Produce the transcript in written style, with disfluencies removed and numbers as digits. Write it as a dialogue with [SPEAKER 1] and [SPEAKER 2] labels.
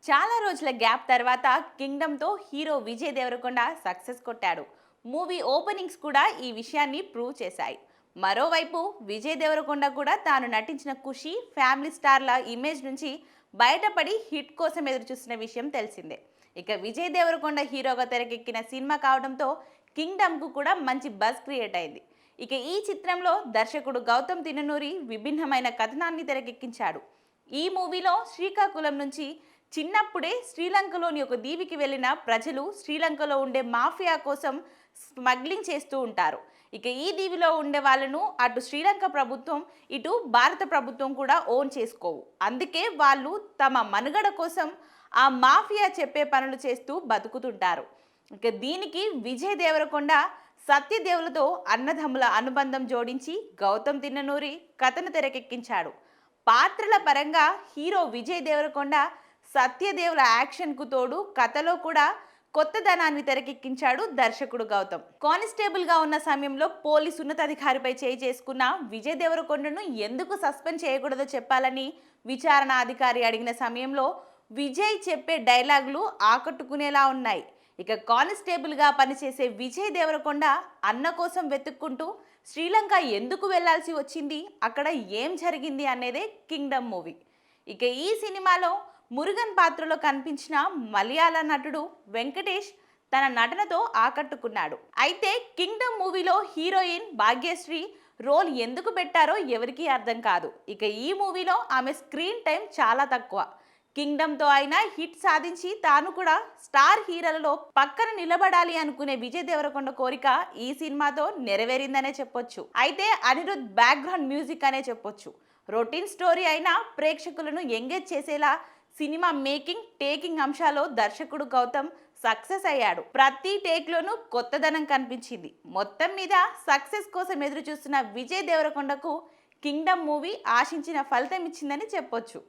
[SPEAKER 1] చాలా రోజుల గ్యాప్ తర్వాత కింగ్డమ్తో హీరో విజయ్ దేవరకొండ సక్సెస్ కొట్టాడు. మూవీ ఓపెనింగ్స్ కూడా ఈ విషయాన్ని ప్రూవ్ చేశాయి. మరోవైపు విజయ్ దేవరకొండ కూడా తాను నటించిన ఖుషి ఫ్యామిలీ స్టార్ల ఇమేజ్ నుంచి బయటపడి హిట్ కోసం ఎదురుచూస్తున్న విషయం తెలిసిందే. ఇక విజయ్ దేవరకొండ హీరోగా తెరకెక్కిన సినిమా కావడంతో కింగ్డమ్కు కూడా మంచి బజ్ క్రియేట్ అయింది. ఇక ఈ చిత్రంలో దర్శకుడు గౌతమ్ తిన్ననూరి విభిన్నమైన కథనాన్ని తెరకెక్కించాడు. ఈ మూవీలో శ్రీకాకుళం నుంచి చిన్నప్పుడే శ్రీలంకలోని ఒక దీవికి వెళ్ళిన ప్రజలు శ్రీలంకలో ఉండే మాఫియా కోసం స్మగ్లింగ్ చేస్తూ ఉంటారు. ఇక ఈ దీవిలో ఉండే వాళ్ళను అటు శ్రీలంక ప్రభుత్వం ఇటు భారత ప్రభుత్వం కూడా ఓన్ చేసుకోవు. అందుకే వాళ్ళు తమ మనుగడ కోసం ఆ మాఫియా చెప్పే పనులు చేస్తూ బతుకుతుంటారు. ఇక దీనికి విజయ్ దేవరకొండ సత్యదేవులతో అన్నదమ్ముల అనుబంధం జోడించి గౌతమ్ తిన్ననూరి కథను తెరకెక్కించాడు. పాత్రల పరంగా హీరో విజయ్ దేవరకొండ సత్యదేవుల యాక్షన్కు తోడు కథలో కూడా కొత్తదనాన్ని తెరకెక్కించాడు దర్శకుడు గౌతమ్. కానిస్టేబుల్గా ఉన్న సమయంలో పోలీసు ఉన్నతాధికారిపై చేయి చేసుకున్న విజయ్ దేవరకొండను ఎందుకు సస్పెండ్ చేయకూడదో చెప్పాలని విచారణ అధికారి అడిగిన సమయంలో విజయ్ చెప్పే డైలాగులు ఆకట్టుకునేలా ఉన్నాయి. ఇక కానిస్టేబుల్గా పనిచేసే విజయ్ దేవరకొండ అన్న కోసం వెతుక్కుంటూ శ్రీలంక ఎందుకు వెళ్లాల్సి వచ్చింది, అక్కడ ఏం జరిగింది అనేదే కింగ్డమ్ మూవీ. ఇక ఈ సినిమాలో మురుగన్ పాత్రలో కనిపించిన మలయాళ నటుడు వెంకటేష్ తన నటనతో ఆకట్టుకున్నాడు. అయితే కింగ్డమ్ మూవీలో హీరోయిన్ భాగ్యశ్రీ రోల్ ఎందుకు పెట్టారో ఎవరికీ అర్థం కాదు. ఇక ఈ మూవీలో ఆమె స్క్రీన్ టైం చాలా తక్కువ. కింగ్డమ్తో అయినా హిట్ సాధించి తాను కూడా స్టార్ హీరోలలో పక్కన నిలబడాలి అనుకునే విజయ్ దేవరకొండ కోరిక ఈ సినిమాతో నెరవేరిందనే చెప్పొచ్చు. అయితే అనిరుద్ బ్యాక్గ్రౌండ్ మ్యూజిక్ అనే చెప్పొచ్చు. రొటీన్ స్టోరీ అయినా ప్రేక్షకులను ఎంగేజ్ చేసేలా సినిమా మేకింగ్ టేకింగ్ అంశాల్లో దర్శకుడు గౌతమ్ సక్సెస్ అయ్యాడు. ప్రతి టేక్లోనూ కొత్తదనం కనిపించింది. మొత్తం మీద సక్సెస్ కోసం ఎదురు చూస్తున్న విజయ్ దేవరకొండకు కింగ్డమ్ మూవీ ఆశించిన ఫలితం ఇచ్చిందని చెప్పొచ్చు.